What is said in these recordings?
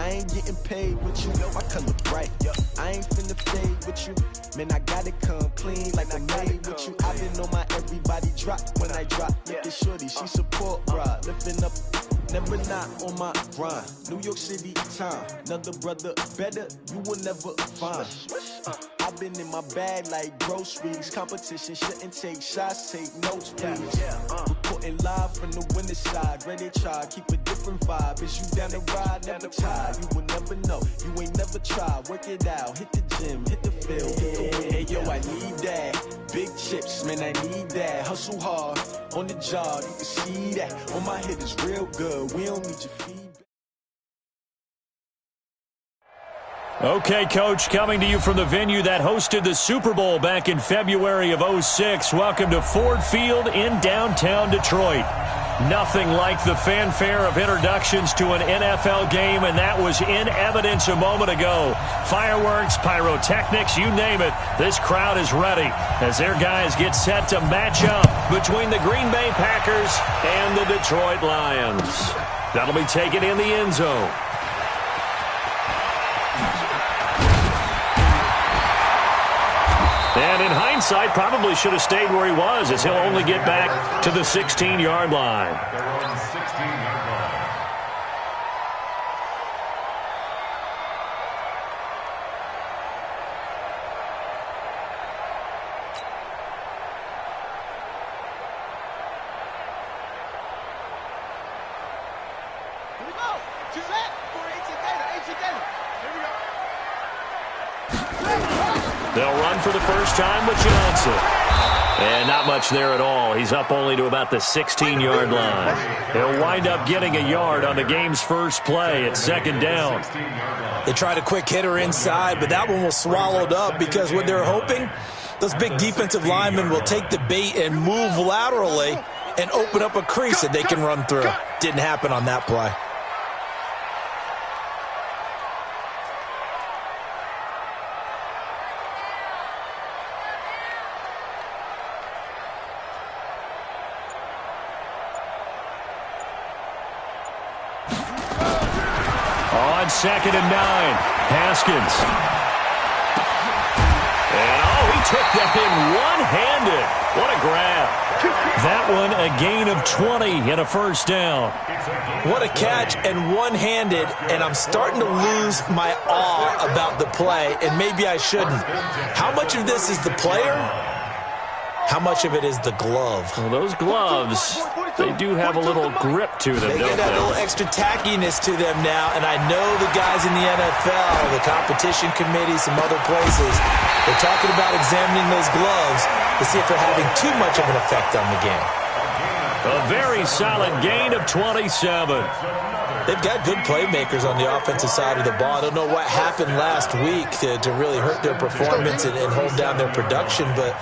I ain't getting paid with you, my color bright. I ain't finna fade with you. Man, I gotta come clean like I made with you. I been on my everybody drop when I drop. Look at shorty, she support, bruh. Lifting up, never not on my grind. New York City time, another brother better, you will never find. I've been in my bag like groceries. Competition shouldn't take shots, take notes, please. Reporting live from the winning side. Ready to try, keep a different vibe. Is you down the ride, never tired. You will never know, you ain't never tried. Work it out, hit the gym, hit the field, hit the win. Hey yo, I need that. Big chips, man, I need that. Hustle hard, on the job, you can see that. On my hit is real good, we don't need your feedback. Okay, Coach, coming to you from the venue that hosted the Super Bowl back in February of '06. Welcome to Ford Field in downtown Detroit. Nothing like the fanfare of introductions to an NFL game, and that was in evidence a moment ago. Fireworks, pyrotechnics, you name it. This crowd is ready as their guys get set to match up between the Green Bay Packers and the Detroit Lions. That'll be taken in the end zone. And in hindsight, probably should have stayed where he was, as he'll only get back to the 16-yard line. They're on the 16-yard line. Here we go. To that for AC Gator. Here we go. They'll run for the first time with Johnson. And not much there at all. He's up only to about the 16-yard line. He'll wind up getting a yard on the game's first play at second down. They tried a quick hitter inside, but that one was swallowed up because what they're hoping, those big defensive linemen will take the bait and move laterally and open up a crease that they can run through. Didn't happen on that play. Second and 9. Haskins. And, he took that in one-handed. What a grab. That one a gain of 20 and a first down. What a catch and one-handed, and I'm starting to lose my awe about the play, and maybe I shouldn't. How much of this is the player? How much of it is the glove? Well, those gloves, they do have a little grip to them, They don't get they? a little extra tackiness to them now, and I know the guys in the NFL, the competition committee, some other places, they're talking about examining those gloves to see if they're having too much of an effect on the game. A very solid gain of 27. They've got good playmakers on the offensive side of the ball. I don't know what happened last week to really hurt their performance and hold down their production, but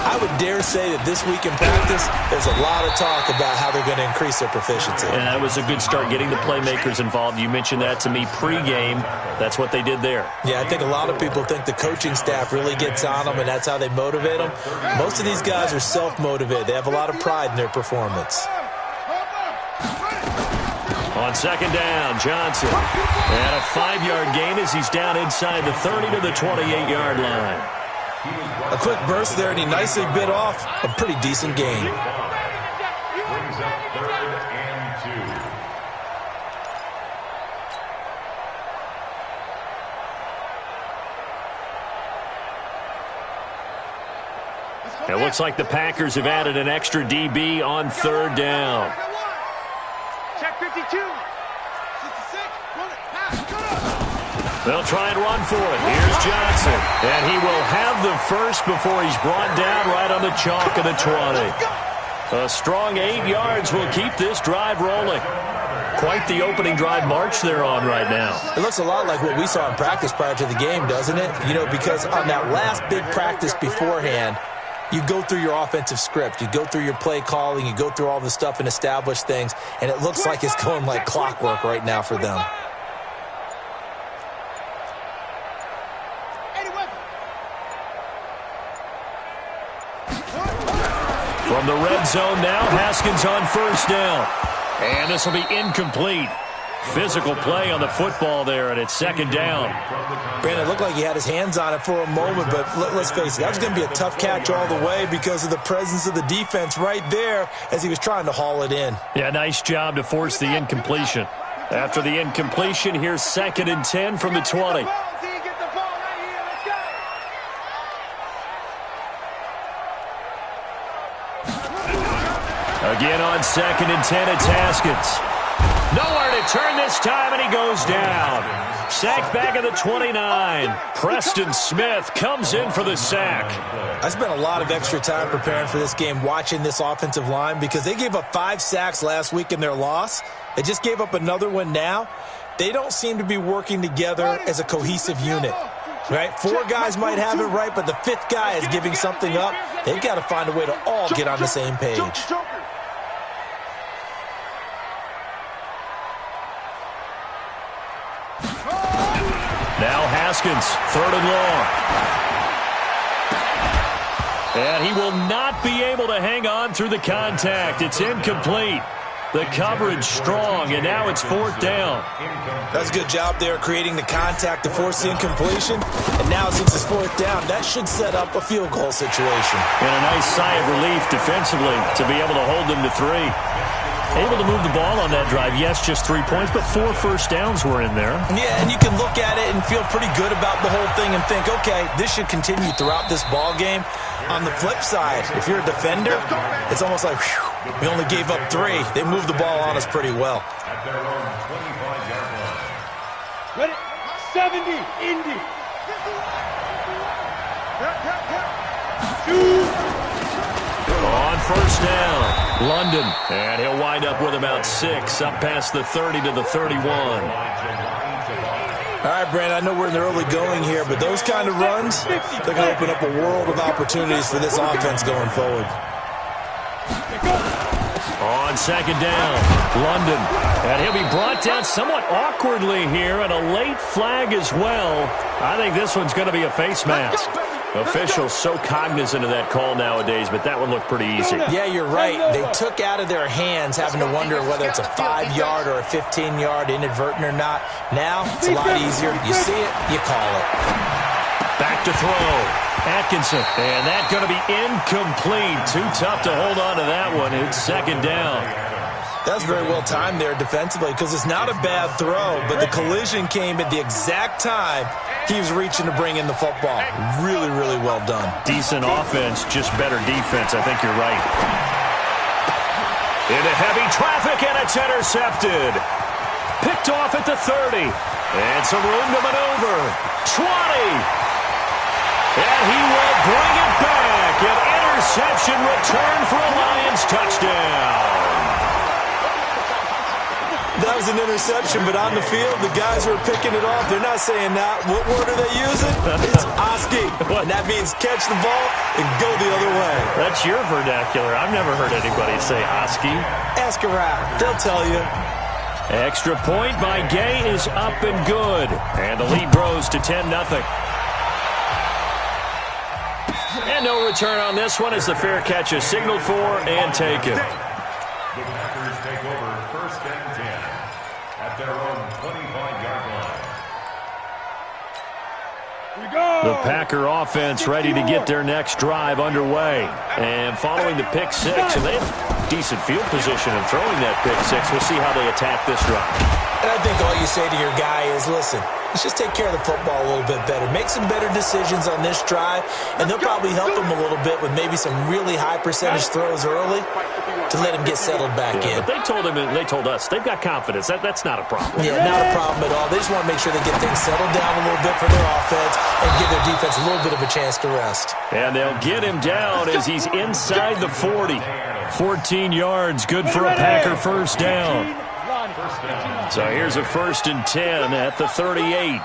I would dare say that this week in practice, there's a lot of talk about how they're going to increase their proficiency. And that was a good start getting the playmakers involved. You mentioned that to me pregame. That's what they did there. Yeah, I think a lot of people think the coaching staff really gets on them, and that's how they motivate them. Most of these guys are self-motivated. They have a lot of pride in their performance. On second down, Johnson. And a 5-yard gain as he's down inside the 30 to the 28-yard line. A quick burst there, and he nicely bit off a pretty decent gain. Brings up 3rd and 2. It looks like the Packers have added an extra DB on 3rd down. Check 52. 66. They'll try and run for it. Here's Johnson. And he will have the first before he's brought down right on the chalk of the 20. A strong 8 yards will keep this drive rolling. Quite the opening drive march they're on right now. It looks a lot like what we saw in practice prior to the game, doesn't it? You know, because on that last big practice beforehand, you go through your offensive script. You go through your play calling. You go through all the stuff and establish things. And it looks like it's going like clockwork right now for them. From the red zone now, Haskins on first down. And this will be incomplete. Physical play on the football there, and it's second down. Brandon, it looked like he had his hands on it for a moment, but let's face it, that was going to be a tough catch all the way because of the presence of the defense right there as he was trying to haul it in. Yeah, nice job to force the incompletion. After the incompletion, here's 2nd and 10 from the 20. Again on 2nd and 10, it's Haskins. Nowhere to turn this time, and he goes down. Sacked back at the 29. Preston Smith comes in for the sack. I spent a lot of extra time preparing for this game watching this offensive line because they gave up 5 sacks last week in their loss. They just gave up another one now. They don't seem to be working together as a cohesive unit. Right? 4 guys might have it right, but the 5th guy is giving something up. They've got to find a way to all get on the same page. Now Haskins, 3rd and long. And he will not be able to hang on through the contact. It's incomplete. The coverage strong, and now it's 4th down. That's a good job there creating the contact to force the incompletion. And now since it's 4th down, that should set up a field goal situation. And a nice sigh of relief defensively to be able to hold them to 3. Able to move the ball on that drive. Yes, just 3 points, but 4 first downs were in there. Yeah, and you can look at it and feel pretty good about the whole thing and think, okay, this should continue throughout this ball game. On the flip side, if you're a defender, it's almost like, whew, we only gave up 3. They moved the ball on us pretty well. At their own 25-yard line. Ready? 70, Indy. On first down, London. And he'll wind up with about 6, up past the 30 to the 31. All right, Brandon, I know we're in the early going here, but those kind of runs, they're going to open up a world of opportunities for this offense going forward. On 2nd down, London. And he'll be brought down somewhat awkwardly here, and a late flag as well. I think this one's going to be a face mask. Officials so cognizant of that call nowadays, but that one looked pretty easy. Yeah, you're right. They took out of their hands having to wonder whether it's a 5-yard or a 15-yard inadvertent or not. Now, it's a lot easier. You see it, you call it. Back to throw. Atkinson. And that's going to be incomplete. Too tough to hold on to that one. It's 2nd down. That's very well timed there defensively because it's not a bad throw, but the collision came at the exact time he was reaching to bring in the football. Really, really well done. Decent offense, just better defense. I think you're right. Into heavy traffic, and it's intercepted. Picked off at the 30. And some room to maneuver. 20. And he will bring it back. An interception return for a Lions touchdown. That was an interception, but on the field, the guys who are picking it off, they're not saying that. What word are they using? It's Oski. And that means catch the ball and go the other way. That's your vernacular. I've never heard anybody say Oski. Ask around. They'll tell you. Extra point by Gay is up and good. And the lead grows to 10-0. And no return on this one as the fair catch is signaled for and taken. The Packers take over 1st and 10 at their own 25-yard line. The Packer offense ready to get their next drive underway. And following the pick 6, and they have decent field position in throwing that pick 6. We'll see how they attack this drive. And I think all you say to your guy is, listen, let's just take care of the football a little bit better. Make some better decisions on this drive, and they'll probably help him a little bit with maybe some really high percentage throws early to let him get settled back in. But they told him, and they told us, they've got confidence. That's not a problem. Yeah, not a problem at all. They just want to make sure they get things settled down a little bit for their offense and give their defense a little bit of a chance to rest. And they'll get him down as he's inside the 40. 14 yards, good for a Packer first down. So here's a 1st and 10 at the 38.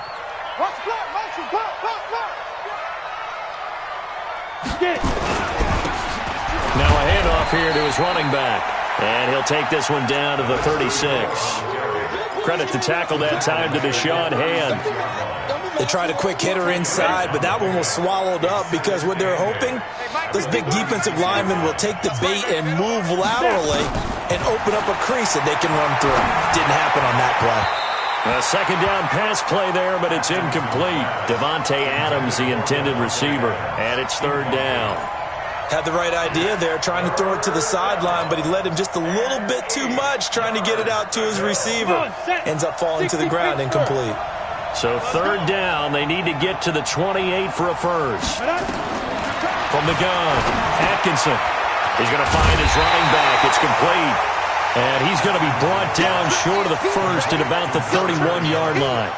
Now a handoff here to his running back. And he'll take this one down to the 36. Credit the tackle that time to Deshaun Hand. They tried a quick hitter inside, but that one was swallowed up because what they're hoping, this big defensive lineman will take the bait and move laterally and open up a crease that they can run through. Didn't happen on that play. A second down pass play there, but it's incomplete. Devontae Adams, the intended receiver, and it's third down. Had the right idea there, trying to throw it to the sideline, but he led him just a little bit too much, trying to get it out to his receiver. Ends up falling to the ground, incomplete. So third down, they need to get to the 28 for a first. From the gun, Atkinson. He's going to find his running back. It's complete. And he's going to be brought down short of the first at about the 31-yard line.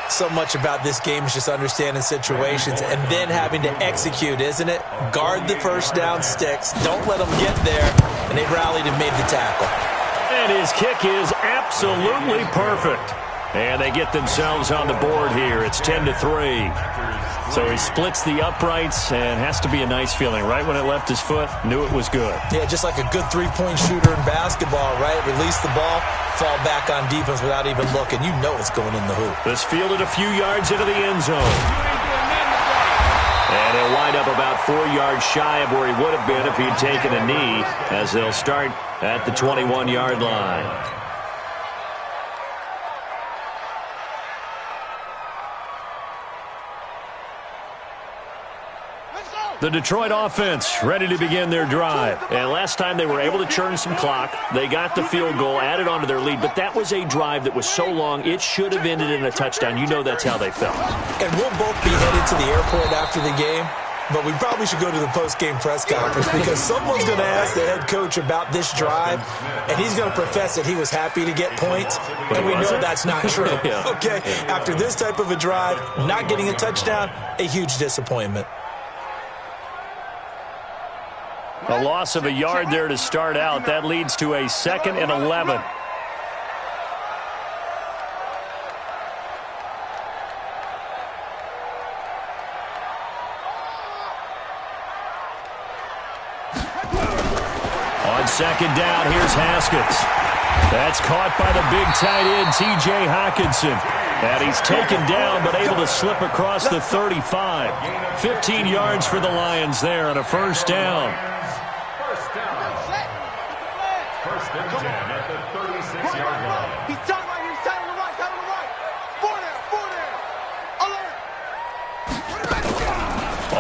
So much about this game is just understanding situations and then having to execute, isn't it? Guard the first down sticks. Don't let them get there. And they rallied and made the tackle. And his kick is absolutely perfect. And they get themselves on the board here. It's 10-3. So he splits the uprights, and has to be a nice feeling. Right when it left his foot, knew it was good. Yeah, just like a good three-point shooter in basketball, right? Release the ball, fall back on defense without even looking. You know it's going in the hoop. This fielded a few yards into the end zone. And he'll wind up about 4 yards shy of where he would have been if he'd taken a knee, as they'll start at the 21-yard line. The Detroit offense ready to begin their drive. And last time they were able to churn some clock. They got the field goal, added on to their lead. But that was a drive that was so long, it should have ended in a touchdown. You know that's how they felt. And we'll both be headed to the airport after the game. But we probably should go to the post-game press conference because someone's going to ask the head coach about this drive, and he's going to profess that he was happy to get points, and we know that's not true. Yeah. Okay, after this type of a drive, not getting a touchdown, a huge disappointment. A loss of a yard there to start out. That leads to a 2nd and 11. On second down, here's Haskins. That's caught by the big tight end, T.J. Hockenson. And he's taken down, but able to slip across the 35. 15 yards for the Lions there on a first down. First and 10 at the 36-yard line. He's done right here. He's down on the right. Down on the right. Four there. Alert.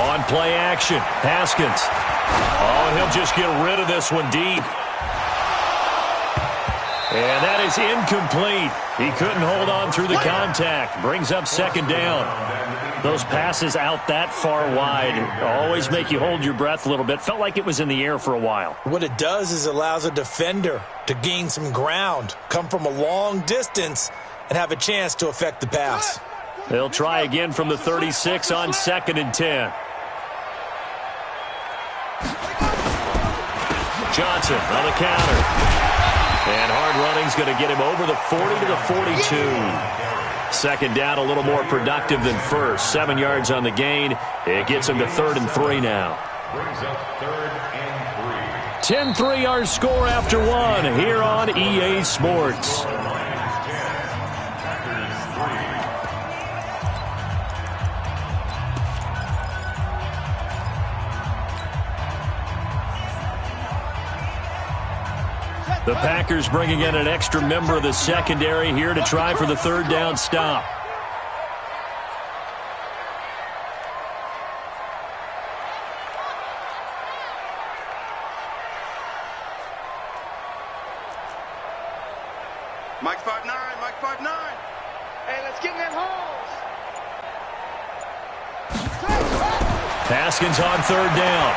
On play action, Haskins. Oh, and he'll just get rid of this one deep. And that is incomplete. He couldn't hold on through the contact. Brings up second down. Those passes out that far wide always make you hold your breath a little bit. Felt like it was in the air for a while. What it does is it allows a defender to gain some ground, come from a long distance, and have a chance to affect the pass. They'll try again from the 36 on 2nd and 10. Johnson on the counter. And hard running's going to get him over the 40 to the 42. Second down, a little more productive than first. 7 yards on the gain. It gets him to 3rd and 3 now. Brings up 3rd and 3. 10-3 our score after one here on EA Sports. The Packers bringing in an extra member of the secondary here to try for the third down stop. Mike 5'9", Mike 5'9". Hey, let's get in that hole. Haskins on third down.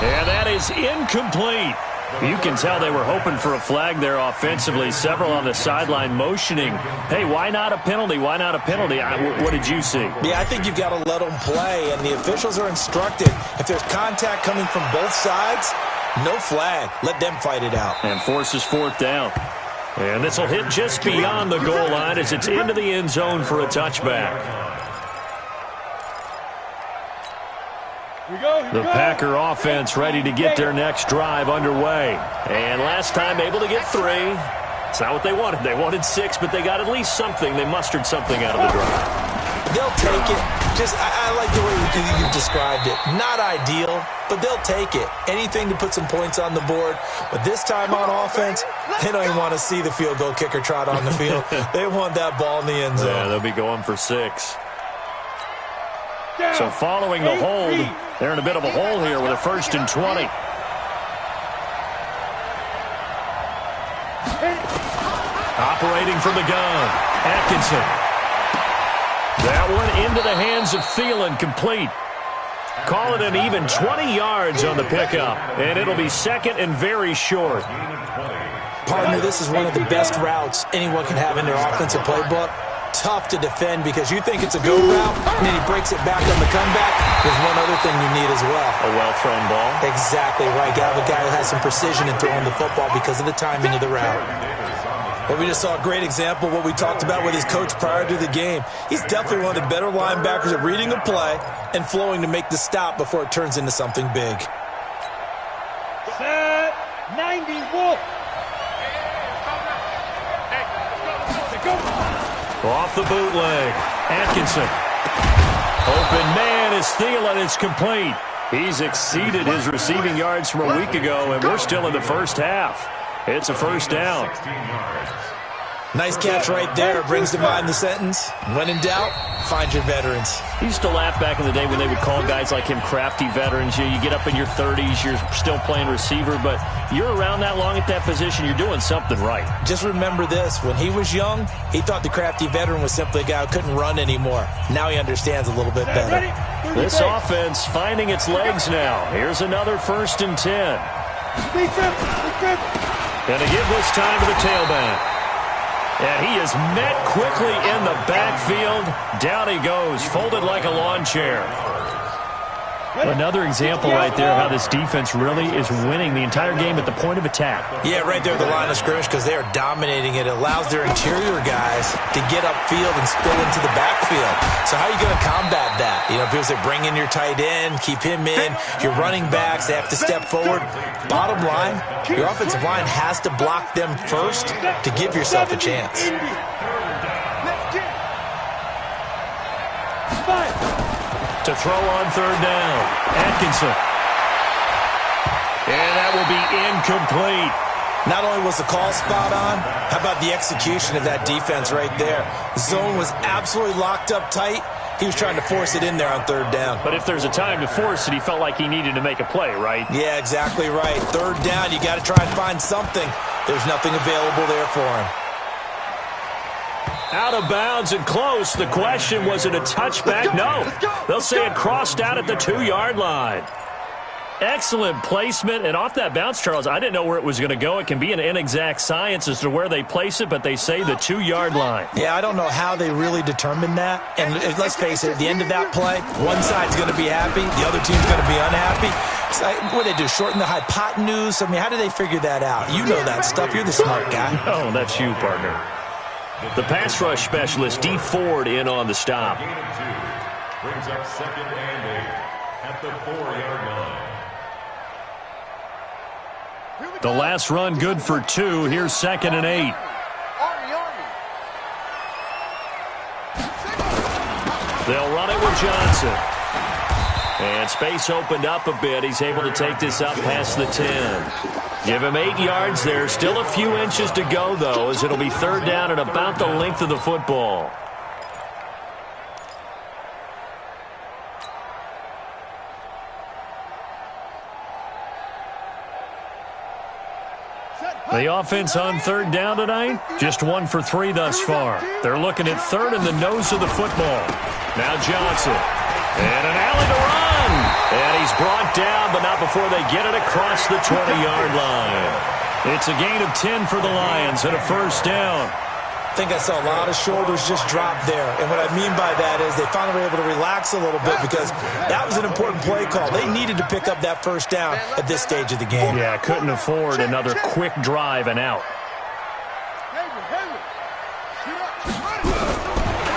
And that is incomplete. You can tell they were hoping for a flag there offensively. Several on the sideline motioning. Hey, why not a penalty? Why not a penalty? What did you see? Yeah, I think you've got to let them play, and the officials are instructed. If there's contact coming from both sides, no flag. Let them fight it out. And forces fourth down. And this will hit just beyond the goal line as it's into the end zone for a touchback. The Packer offense ready to get their next drive underway. And last time able to get 3. It's not what they wanted. They wanted 6, but they got at least something. They mustered something out of the drive. They'll take it. I like the way you described it. Not ideal, but they'll take it. Anything to put some points on the board. But this time on offense, they don't even want to see the field goal kicker trot on the field. They want that ball in the end zone. Yeah, they'll be going for 6. So following the hold, they're in a bit of a hole here with a 1st and 20. Operating from the gun, Atkinson. That one into the hands of Thielen, complete. Call it an even 20 yards on the pickup, and it'll be 2nd and very short. Partner, this is one of the best routes anyone can have in their offensive playbook. Tough to defend because you think it's a go route, and then he breaks it back on the comeback. There's one other thing you need as well. A well-thrown ball. Exactly right. You have a guy who has some precision in throwing the football because of the timing of the route. Well, we just saw a great example of what we talked about with his coach prior to the game. He's definitely one of the better linebackers at reading a play and flowing to make the stop before it turns into something big. Set 91. Off the bootleg, Atkinson. Open man is Thielen. It's complete. He's exceeded his receiving yards from a week ago, and we're still in the first half. It's a 1st down. Nice catch right there. Brings to mind the sentence, when in doubt, find your veterans. He used to laugh back in the day when they would call guys like him crafty veterans. You get up in your 30s, you're still playing receiver, but you're around that long at that position, you're doing something right. Just remember this. When he was young, he thought the crafty veteran was simply a guy who couldn't run anymore. Now he understands a little bit better. This offense finding its legs now. Here's another 1st and 10. Going to give this time to the tailback. And he is met quickly in the backfield. Down he goes, folded like a lawn chair. Another example right there how this defense really is winning the entire game at the point of attack. Yeah, right there at the line of scrimmage because they are dominating it. It allows their interior guys to get upfield and spill into the backfield. So how are you going to combat that? You know, people say bring in your tight end, keep him in. Your running backs, they have to step forward. Bottom line, your offensive line has to block them first to give yourself a chance. To throw on 3rd down, Atkinson. And that will be incomplete. Not only was the call spot on, how about the execution of that defense right there? The zone was absolutely locked up tight. He was trying to force it in there on 3rd down. But if there's a time to force it, he felt like he needed to make a play, right? Yeah, exactly right. 3rd down, you got to try and find something. There's nothing available there for him. Out of bounds and close. The question, was it a touchback? No. They'll say it crossed out at the 2-yard line. Excellent placement. And off that bounce, Charles, I didn't know where it was going to go. It can be an inexact science as to where they place it, but they say the 2-yard line. Yeah, I don't know how they really determined that. And let's face it, at the end of that play, one side's going to be happy, the other team's going to be unhappy. So, what do they do, shorten the hypotenuse? I mean, how do they figure that out? You know that stuff. You're the smart guy. Oh, that's you, partner. The pass rush specialist, D. Ford, in on the stop. Brings up 2nd and 8 at the 4-yard line. The last run good for 2. Here's 2nd and 8. They'll run it with Johnson. And space opened up a bit. He's able to take this up past the 10. Give him 8 yards there. Still a few inches to go, though, as it'll be 3rd down and about the length of the football. The offense on 3rd down tonight, just 1 for 3 thus far. They're looking at 3rd in the nose of the football. Now Johnson. And an alley to run. And he's brought down, but not before they get it across the 20-yard line. It's a gain of 10 for the Lions and a 1st down. I think I saw a lot of shoulders just drop there. And what I mean by that is they finally were able to relax a little bit because that was an important play call. They needed to pick up that 1st down at this stage of the game. Yeah, couldn't afford another quick drive and out.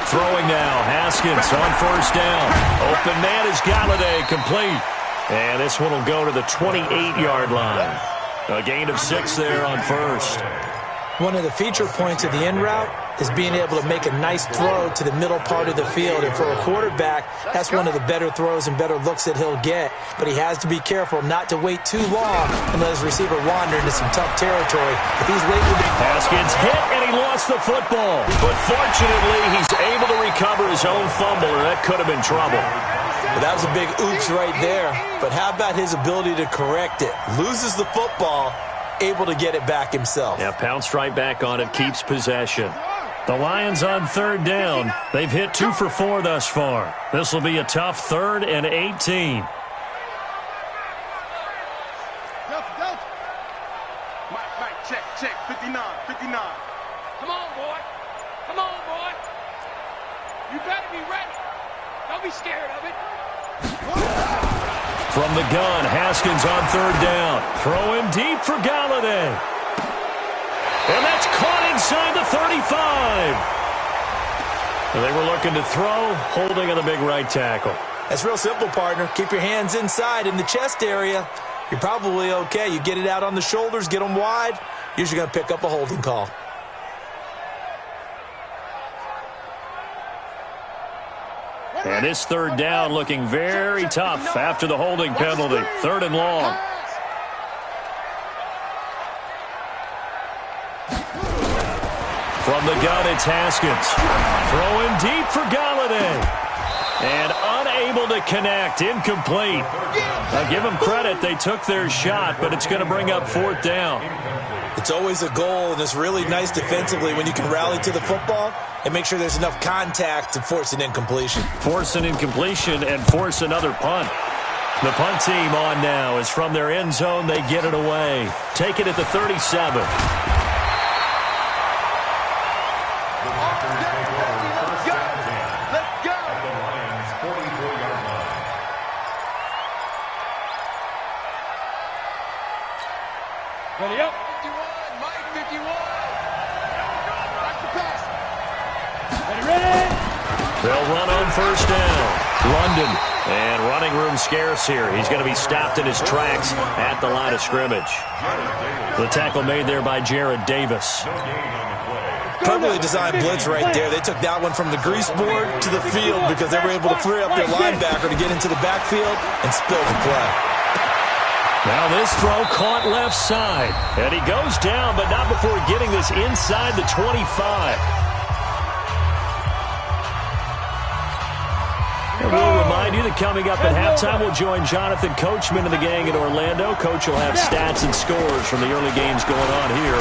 Throwing now, Haskins on 1st down. Open man is Galladay, complete. And this one will go to the 28-yard line. A gain of 6 there on 1st. One of the feature points of the in route is being able to make a nice throw to the middle part of the field. And for a quarterback, that's one of the better throws and better looks that he'll get. But he has to be careful not to wait too long and let his receiver wander into some tough territory. If he's waiting to... Haskins hit, and he lost the football. But fortunately, he's able to recover his own fumble, or that could have been trouble. But that was a big oops right there. But how about his ability to correct it? Loses the football, able to get it back himself. Yeah, pounced right back on it, keeps possession. The Lions on third down. They've hit 2 for 4 thus far. This will be a tough 3rd and 18. Mike, check, 59. Come on, boy. You better be ready. Don't be scared of it. From the gun, Haskins on third down. Throwing deep for Galladay. And that's caught inside the 35. They were looking to throw, holding on the big right tackle. That's real simple, partner. Keep your hands inside in the chest area. You're probably okay. You get it out on the shoulders, get them wide. Usually going to pick up a holding call. And this third down looking very tough after the holding penalty. 3rd and long. From the gun, it's Haskins. Throwing deep for Galladay. And unable to connect. Incomplete. Now, give them credit. They took their shot, but it's going to bring up 4th down. It's always a goal, and it's really nice defensively when you can rally to the football and make sure there's enough contact to force an incompletion. Force an incompletion and force another punt. The punt team on now is from their end zone. They get it away. Take it at the 37. Ready up. 51, Mike, 51. Watch the pass. Ready. They'll run on first down. London. And running room scarce here. He's going to be stopped in his tracks at the line of scrimmage. The tackle made there by Jared Davis. Perfectly designed blitz right there. They took that one from the grease board to the field because they were able to free up their linebacker to get into the backfield and spill the play. Now this throw caught left side. And he goes down, but not before getting this inside the 25. And we'll remind you that coming up at halftime, we'll join Jonathan Coachman and the gang in Orlando. Coach will have stats and scores from the early games going on here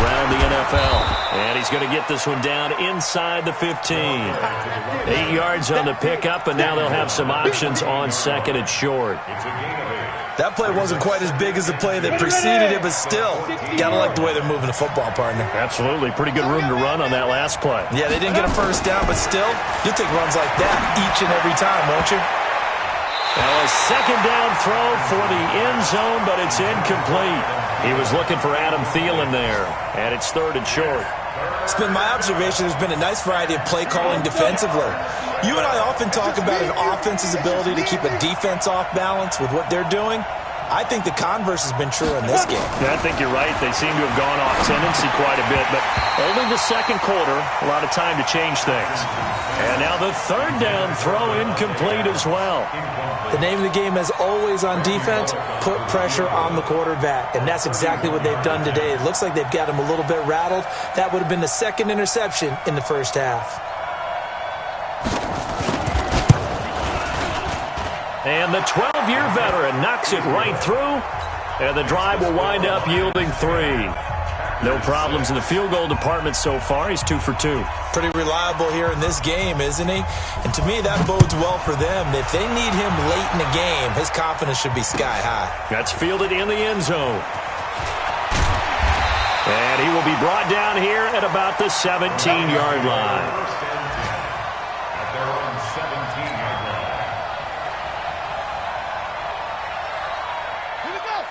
around the NFL. And he's going to get this one down inside the 15. 8 yards on the pickup, and now they'll have some options on 2nd and short. That play wasn't quite as big as the play that preceded it, but still, gotta like the way they're moving the football, partner. Absolutely. Pretty good room to run on that last play. Yeah, they didn't get a first down, but still, you'll take runs like that each and every time, won't you? Now a 2nd down throw for the end zone, but it's incomplete. He was looking for Adam Thielen there, and it's 3rd and short. It's been my observation there's been a nice variety of play calling defensively. You and I often talk about an offense's ability to keep a defense off balance with what they're doing. I think the converse has been true in this game. Yeah, I think you're right. They seem to have gone off tendency quite a bit, but only the 2nd quarter, a lot of time to change things. And now the 3rd down throw incomplete as well. The name of the game is always on defense, put pressure on the quarterback, and that's exactly what they've done today. It looks like they've got him a little bit rattled. That would have been the 2nd interception in the first half. And the 12-year veteran knocks it right through, and the drive will wind up yielding 3. No problems in the field goal department so far. He's 2 for 2. Pretty reliable here in this game, isn't he? And to me, that bodes well for them. If they need him late in the game, his confidence should be sky high. That's fielded in the end zone. And he will be brought down here at about the 17-yard line. At their own 17-yard line.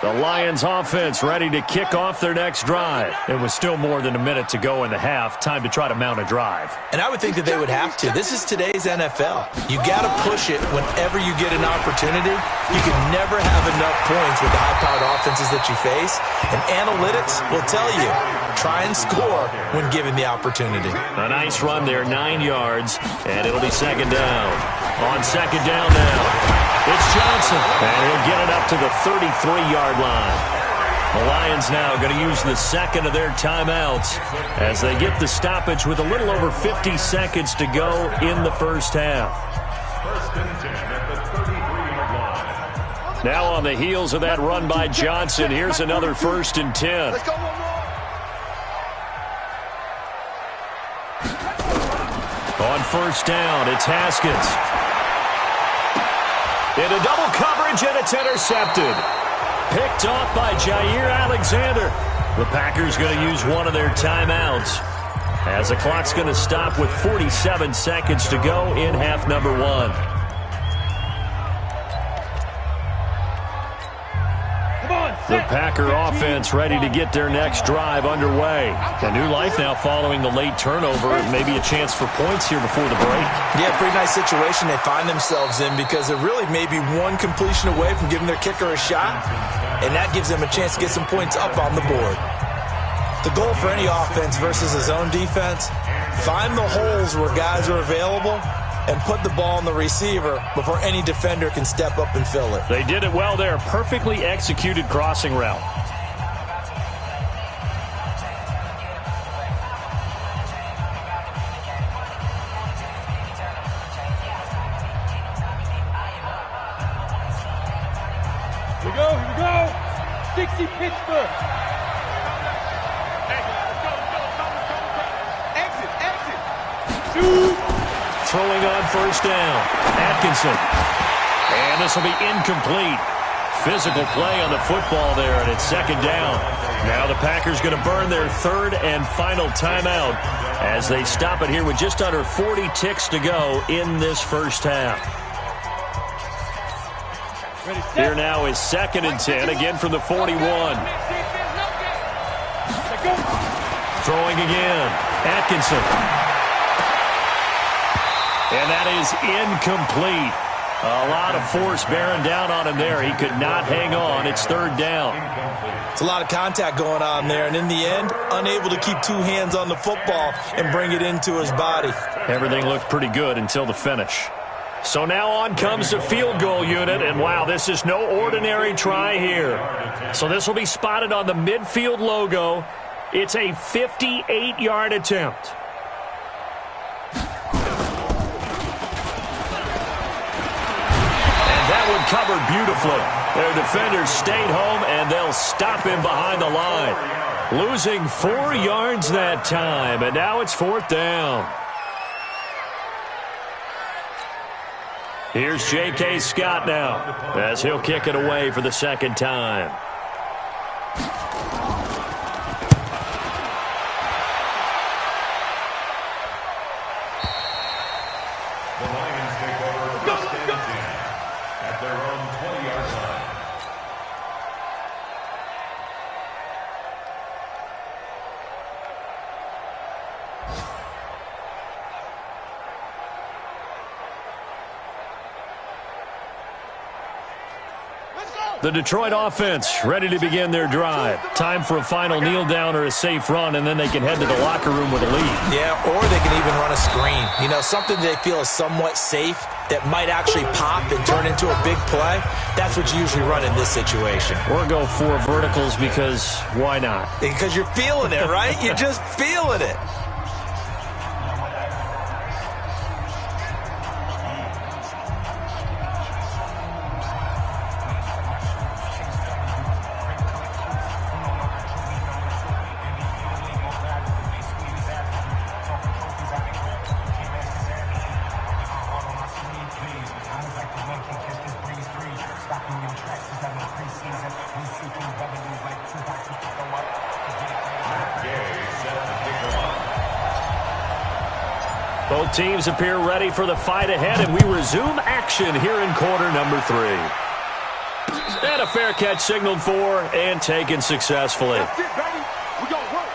The Lions offense ready to kick off their next drive. It was still more than a minute to go in the half. Time to try to mount a drive. And I would think that they would have to. This is today's NFL. You got to push it whenever you get an opportunity. You can never have enough points with the high-powered offenses that you face. And analytics will tell you try and score when given the opportunity. A nice run there, 9 yards, and it'll be second down. On second down now, it's Johnson, and he'll get it up to the 33-yard line. The Lions now going to use the second of their timeouts as they get the stoppage with a little over 50 seconds to go in the first half. First and 10 at the 33-yard line. Now on the heels of that run by Johnson, here's another first and 10. Let's go, one more. On first down, it's Haskins. Into double coverage, and it's intercepted. Picked off by Jair Alexander. The Packers going to use one of their timeouts as the clock's going to stop with 47 seconds to go in half number 1. The Packer offense ready to get their next drive underway. A new life now following the late turnover. Maybe a chance for points here before the break. Yeah, pretty nice situation they find themselves in because they're really maybe one completion away from giving their kicker a shot, and that gives them a chance to get some points up on the board. The goal for any offense versus a zone defense, find the holes where guys are available and put the ball on the receiver before any defender can step up and fill it. They did it well there. Perfectly executed crossing route. Here we go. 60 Pittsburgh. Exit. Shoot. Throwing on first down, Atkinson. And this will be incomplete. Physical play on the football there, and it's second down. Now the Packers going to burn their third and final timeout as they stop it here with just under 40 ticks to go in this first half. Here now is second and 10, again from the 41. Throwing again, Atkinson. And that is incomplete. A lot of force bearing down on him there. He could not hang on. It's third down. It's a lot of contact going on there, and in the end, unable to keep two hands on the football and bring it into his body. Everything looked pretty good until the finish. So now on comes the field goal unit, and wow, this is no ordinary try here. So this will be spotted on the midfield logo. It's a 58-yard attempt. Covered beautifully. Their defenders stayed home, and they'll stop him behind the line. Losing 4 yards that time, and now it's fourth down. Here's J.K. Scott now as he'll kick it away for the second time. The Lions take over first and 10 at their own 20-yard line. The Detroit offense ready to begin their drive. Time for a final kneel down or a safe run, and then they can head to the locker room with a lead. Yeah, or they can even run a screen. You know, something they feel is somewhat safe that might actually pop and turn into a big play. That's what you usually run in this situation. Or go 4 verticals because why not? Because you're feeling it, right? You're just feeling it. Both teams appear ready for the fight ahead, and we resume action here in quarter number 3. And a fair catch signaled for and taken successfully. That's it, baby. We gonna work.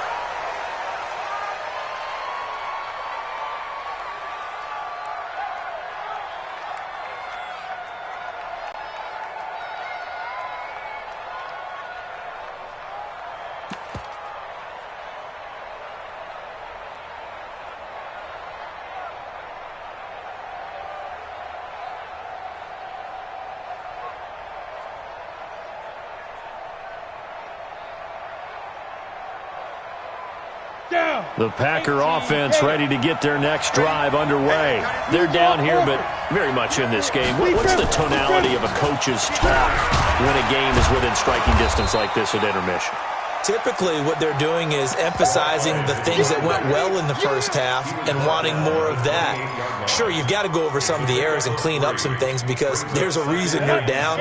The Packer offense ready to get their next drive underway. They're down here, but very much in this game. What's the tonality of a coach's talk when a game is within striking distance like this at intermission? Typically, what they're doing is emphasizing the things that went well in the first half and wanting more of that. Sure, you've got to go over some of the errors and clean up some things because there's a reason you're down.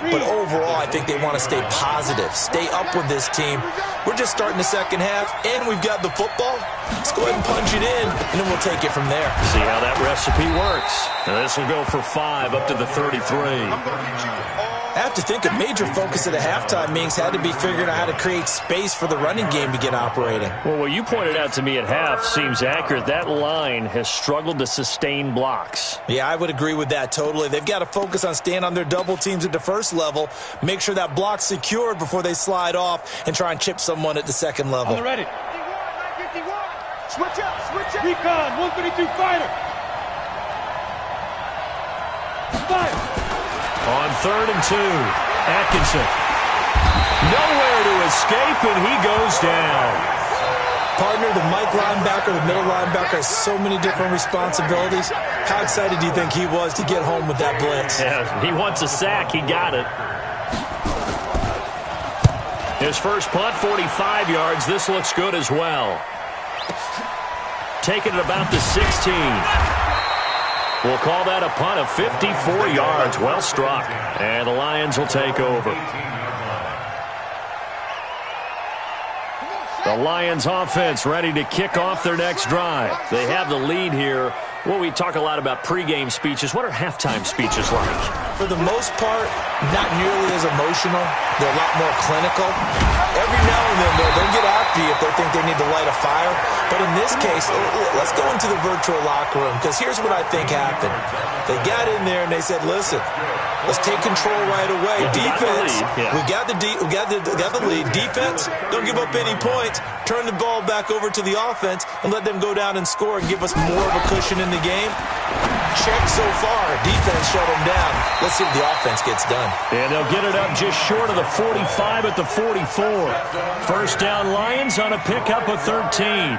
But overall, I think they want to stay positive, stay up with this team. We're just starting the second half, and we've got the football. Let's go ahead and punch it in, and then we'll take it from there. See how that recipe works. Now this will go for 5 up to the 33. I have to think a major focus at the halftime meetings had to be figuring out how to create space for the running game to get operating. Well, what you pointed out to me at half seems accurate. That line has struggled to sustain blocks. Yeah, I would agree with that totally. They've got to focus on staying on their double teams at the first level, make sure that block's secured before they slide off and try and chip someone at the second level. On the ready. 51. Switch up. Recon, 132 fighter. Fire. On 3rd and 2, Atkinson. Nowhere to escape, and he goes down. Partner, the Mike linebacker, the middle linebacker has so many different responsibilities. How excited do you think he was to get home with that blitz? Yeah, he wants a sack. He got it. His first punt, 45 yards. This looks good as well. Taking it about the 16. We'll call that a punt of 54 yards. Well struck. And the Lions will take over. The Lions offense ready to kick off their next drive. They have the lead here. Well, we talk a lot about pregame speeches. What are halftime speeches like? For the most part, not nearly as emotional. They're a lot more clinical. Every now and then, they'll get after you if they think they need to light a fire. But in this case, let's go into the virtual locker room, because here's what I think happened. They got in there and they said, listen, let's take control right away. Defense, we got the lead. Defense, don't give up any points. Turn the ball back over to the offense and let them go down and score and give us more of a cushion in the game. Check so far. Defense shut them down. Let's see if the offense gets done. And they'll get it up just short of the 45 at the 44. First down, Lions on a pickup of 13.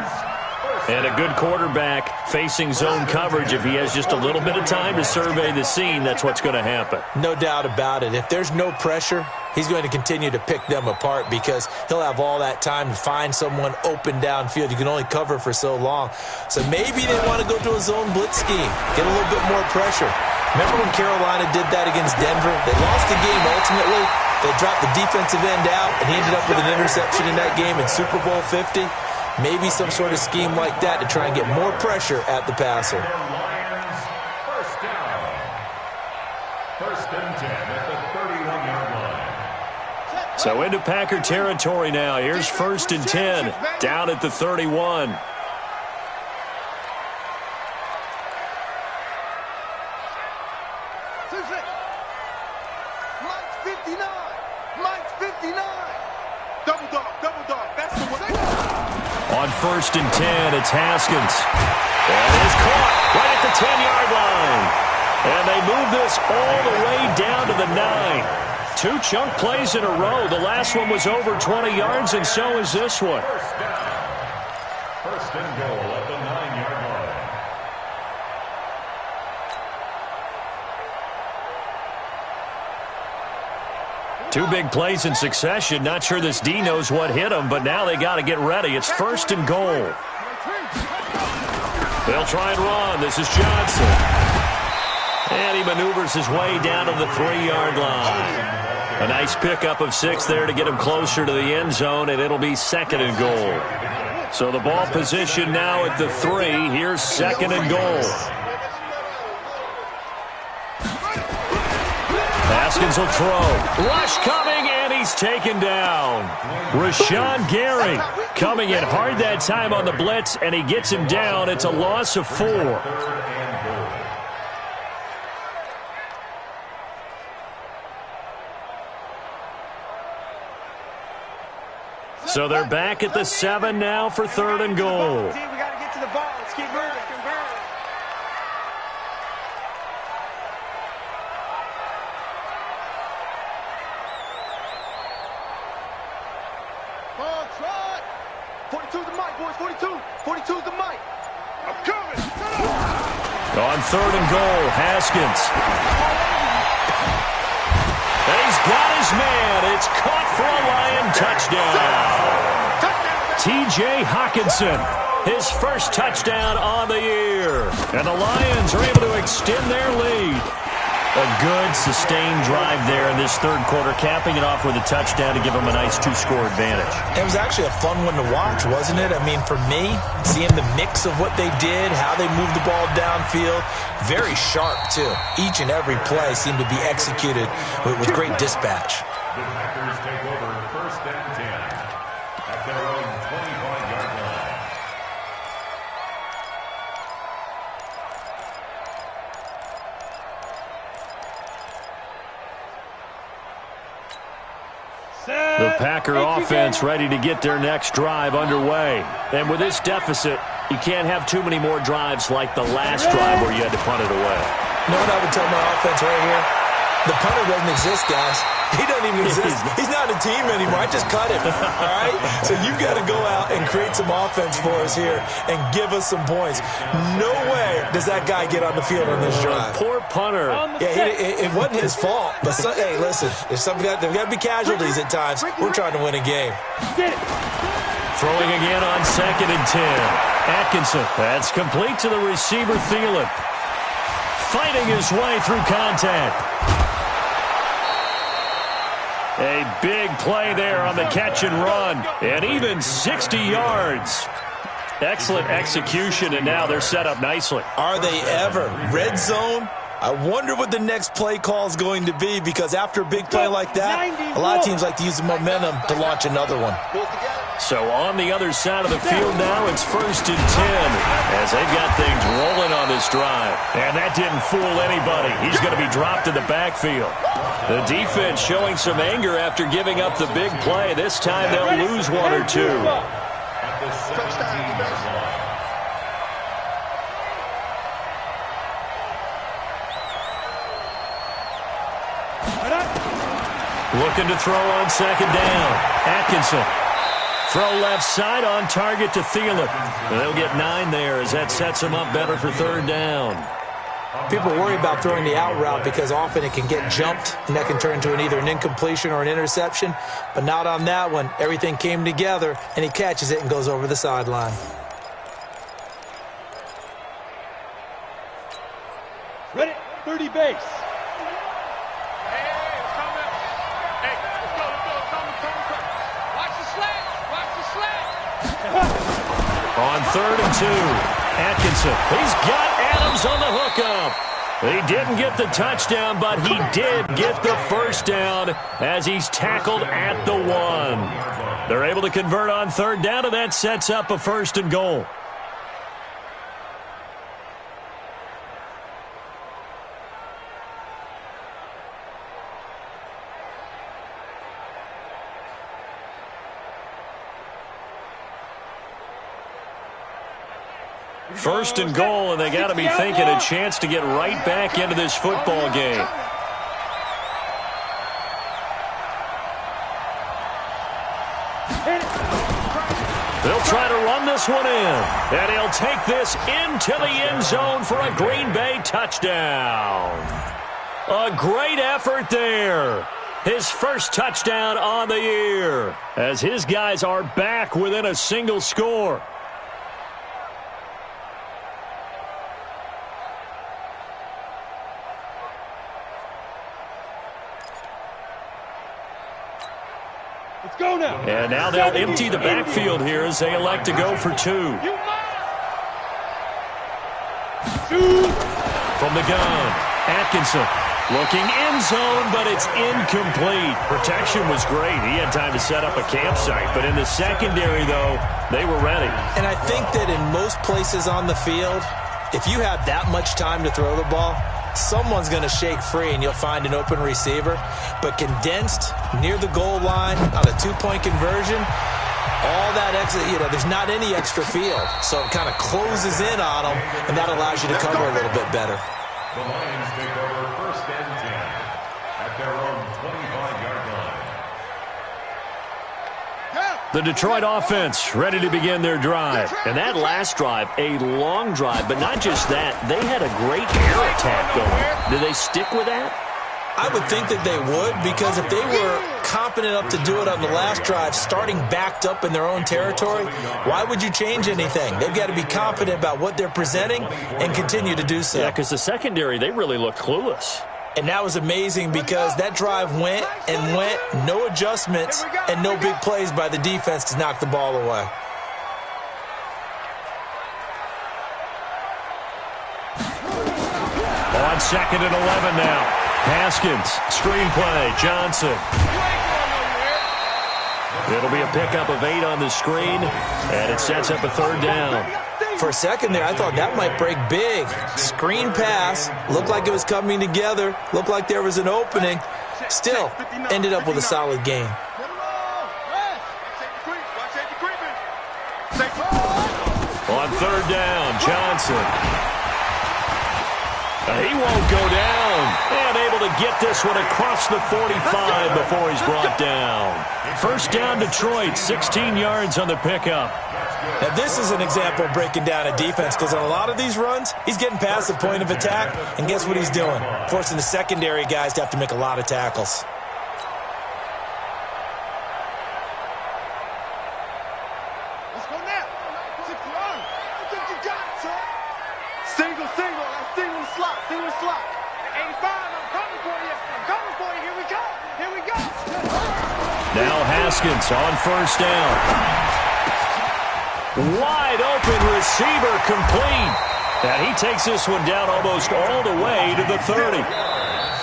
And a good quarterback facing zone coverage. If he has just a little bit of time to survey the scene, that's what's going to happen. No doubt about it. If there's no pressure, he's going to continue to pick them apart because he'll have all that time to find someone open downfield. You can only cover for so long. So maybe they want to go to a zone blitz scheme, get a little bit more pressure. Remember when Carolina did that against Denver? They lost the game ultimately. They dropped the defensive end out, and he ended up with an interception in that game in Super Bowl 50. Maybe some sort of scheme like that to try and get more pressure at the passer. Lions, first down. First and 10 at the 31-yard line. So into Packer territory now. Here's 1st and 10, down at the 31. Mike's 59. Double dog. That's the one. On 1st and 10, it's Haskins. And it's caught right at the 10-yard line. And they move this all the way down to the 9. 2 chunk plays in a row. The last one was over 20 yards, and so is this one. First down. First and goal at the 9-yard line. 2 big plays in succession. Not sure this D knows what hit him, but now they got to get ready. It's 1st and goal. They'll try and run. This is Johnson. And he maneuvers his way down to the 3-yard line. A nice pickup of 6 there to get him closer to the end zone, and it'll be 2nd and goal. So the ball position now at the 3. Here's 2nd and goal. Haskins will throw. Rush coming, and he's taken down. Rashawn Gary coming in hard that time on the blitz, and he gets him down. It's a loss of 4. So they're back at the 7 now for 3rd and goal. We got to get to the ball. Let's keep moving. 42's the mic. I'm coming. On 3rd and goal, Haskins. He's got his man. It's caught for a Lion touchdown. T.J. Hockenson, his first touchdown on the year. And the Lions are able to extend their lead. A good, sustained drive there in this third quarter, capping it off with a touchdown to give them a nice 2-score advantage. It was actually a fun one to watch, wasn't it? I mean, for me, seeing the mix of what they did, how they moved the ball downfield, very sharp, too. Each and every play seemed to be executed with great dispatch. The Packers take over 1st and 10 at their own 25-yard line. The Packer offense ready to get their next drive underway. And with this deficit, you can't have too many more drives like the last drive where you had to punt it away. You know what I would tell my offense right here? The punter doesn't exist, guys. He doesn't even exist. He's not a team anymore. I just cut him, all right? So you've got to go out and create some offense for us here and give us some points. No way does that guy get on the field on this drive. Poor punter. Yeah, it wasn't his fault. But, hey, listen, there's got to be casualties at times. We're trying to win a game. Throwing again on 2nd and 10. Atkinson, that's complete to the receiver, Thielen. Fighting his way through contact. A big play there on the catch and run. And even 60 yards. Excellent execution, and now they're set up nicely. Are they ever? Red zone? I wonder what the next play call is going to be, because after a big play like that, a lot of teams like to use the momentum to launch another one. So on the other side of the field now, it's 1st and 10 as they've got things rolling on this drive. And that didn't fool anybody. He's going to be dropped in the backfield. The defense showing some anger after giving up the big play. This time they'll lose one or two. At the 17-yard line. Looking to throw on 2nd down. Atkinson. Throw left side on target to Thielen. They'll get 9 there as that sets them up better for 3rd down. People worry about throwing the out route because often it can get jumped, and that can turn into either an incompletion or an interception. But not on that one. Everything came together, and he catches it and goes over the sideline. Ready, 30 base. On 3rd and 2, Atkinson. He's got Adams on the hookup. He didn't get the touchdown, but he did get the first down as he's tackled at the 1. They're able to convert on 3rd down, and that sets up a 1st and goal. First and goal, and they got to be thinking a chance to get right back into this football game. They'll try to run this one in, and he'll take this into the end zone for a Green Bay touchdown. A great effort there. His first touchdown on the year, as his guys are back within a single score. Go now. And now they'll empty the backfield here as they elect to go for 2. From the gun, Atkinson looking end zone, but it's incomplete. Protection was great. He had time to set up a campsite, but in the secondary, though, they were ready. And I think that in most places on the field, if you have that much time to throw the ball, someone's going to shake free and you'll find an open receiver. But condensed near the goal line on a 2-point conversion, all that extra, there's not any extra field. So it kind of closes in on them, and that allows you to cover a little bit better. The Lions take over 1st and 10 at their own 25-yard line. Yeah. The Detroit offense ready to begin their drive. And that last drive, a long drive, but not just that. They had a great air attack going. Do they stick with that? I would think that they would, because if they were confident enough to do it on the last drive, starting backed up in their own territory, why would you change anything? They've got to be confident about what they're presenting and continue to do so. Yeah, because the secondary, they really looked clueless. And that was amazing because that drive went and went, no adjustments and no big plays by the defense to knock the ball away. On 2nd and 11 now. Haskins, screenplay, Johnson. It'll be a pickup of 8 on the screen, and it sets up a 3rd down. For a second there, I thought that might break big. Screen pass, looked like it was coming together, looked like there was an opening. Still, ended up with a solid game. On 3rd down, Johnson. He won't go down. And able to get this one across the 45 before he's brought down. 1st down, Detroit, 16 yards on the pickup. Now, this is an example of breaking down a defense, because on a lot of these runs, he's getting past the point of attack, and guess what he's doing? Forcing the secondary guys to have to make a lot of tackles. Let's go now. Single slot. 85, I'm coming for you. Here we go. Now Haskins on 1st down. Wide open receiver, complete. And he takes this one down almost all the way to the 30.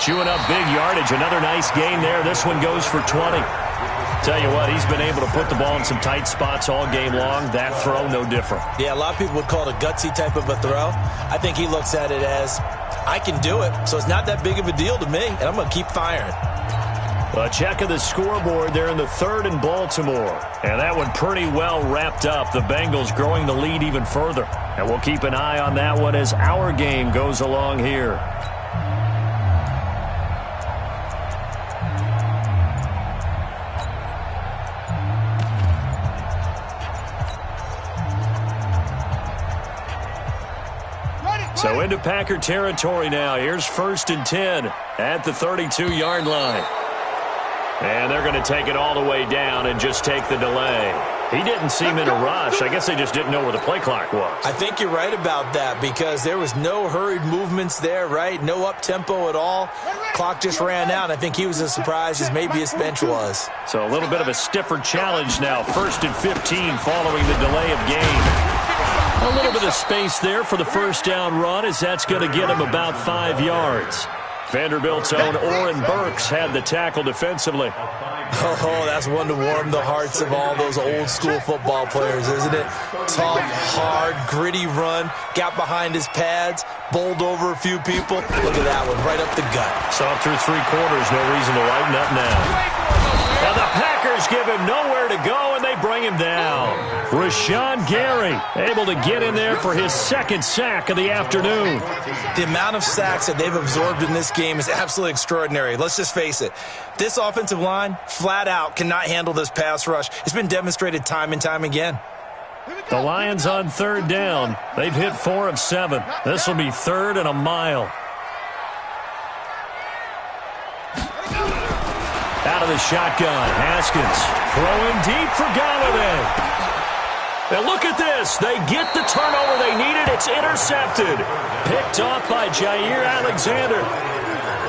Chewing up big yardage. Another nice gain there. This one goes for 20. Tell you what, he's been able to put the ball in some tight spots all game long. That throw, no different. Yeah, a lot of people would call it a gutsy type of a throw. I think he looks at it as, I can do it, so it's not that big of a deal to me, and I'm going to keep firing. A check of the scoreboard there in the 3rd in Baltimore. And that one pretty well wrapped up. The Bengals growing the lead even further. And we'll keep an eye on that one as our game goes along here. So into Packer territory now. Here's 1st and 10 at the 32-yard line. And they're going to take it all the way down and just take the delay. He didn't seem in a rush. I guess they just didn't know where the play clock was. I think you're right about that, because there was no hurried movements there, right? No up-tempo at all. Clock just ran out. I think he was as surprised as maybe his bench was. So a little bit of a stiffer challenge now. 1st and 15 following the delay of game. A little bit of space there for the 1st down run, as that's going to get him about 5 yards. Vanderbilt's own Oren Burks had the tackle defensively. Oh, that's one to warm the hearts of all those old-school football players, isn't it? Tough, hard, gritty run, got behind his pads, bowled over a few people. Look at that one, right up the gut. Saw through 3 quarters, no reason to lighten up now. Now the Packers give him nowhere to go, and they bring him down. Rashawn Gary able to get in there for his 2nd sack of the afternoon. The amount of sacks that they've absorbed in this game is absolutely extraordinary. Let's just face it. This offensive line, flat out, cannot handle this pass rush. It's been demonstrated time and time again. The Lions on 3rd down. They've hit 4 of 7. This will be 3rd and a mile. Out of the shotgun, Haskins throwing deep for Galladay. Now look at this. They get the turnover they needed. It's intercepted. Picked off by Jair Alexander.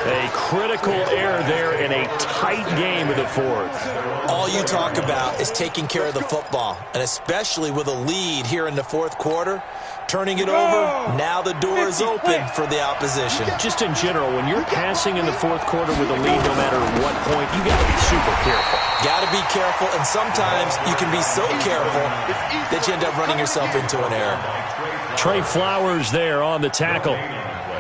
A critical error there in a tight game of the 4th. All you talk about is taking care of the football, and especially with a lead here in the 4th quarter. Turning it over, now the door is open for the opposition. Just in general, when you're passing in the 4th quarter with a lead, no matter what point, you got to be super careful. Got to be careful, and sometimes you can be so careful that you end up running yourself into an error. Trey Flowers there on the tackle.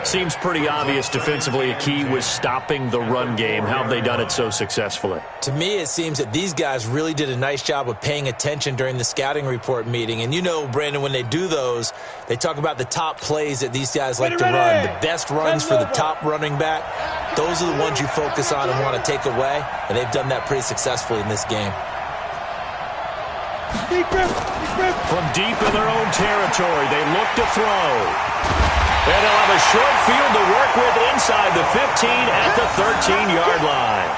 Seems pretty obvious defensively a key was stopping the run game. How have they done it so successfully? To me, it seems that these guys really did a nice job of paying attention during the scouting report meeting. And you know, Brandon, when they do those, they talk about the top plays that these guys like to run. The best runs for the top running back. Those are the ones you focus on and want to take away. And they've done that pretty successfully in this game. From deep in their own territory, they look to throw. And they'll have a short field to work with inside the 15 at the 13-yard line.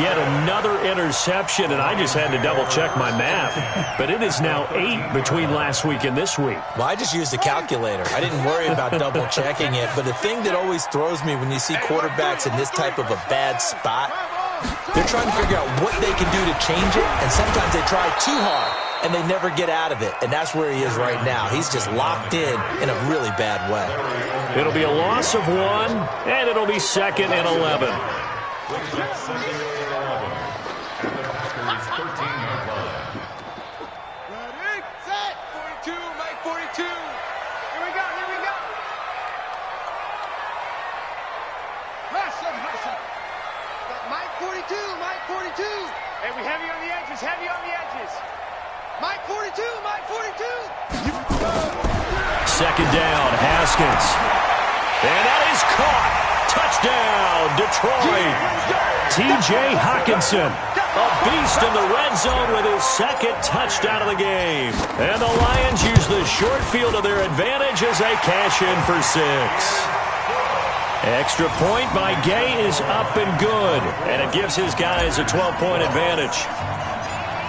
Yet another interception, and I just had to double-check my math. But it is now 8 between last week and this week. Well, I just used a calculator. I didn't worry about double-checking it. But the thing that always throws me when you see quarterbacks in this type of a bad spot, they're trying to figure out what they can do to change it, and sometimes they try too hard, and they never get out of it. And that's where he is right now. He's just locked in a really bad way. It'll be a loss of 1, and it'll be 2nd and 11. Hey, we heavy on the edges, heavy on the edges. Mike 42, Mike 42. 2nd down, Haskins. And that is caught. Touchdown, Detroit. T.J. Hockenson, a beast in the red zone with his 2nd touchdown of the game. And the Lions use the short field to their advantage as they cash in for 6. Extra point by Gay is up and good, and it gives his guys a 12-point advantage.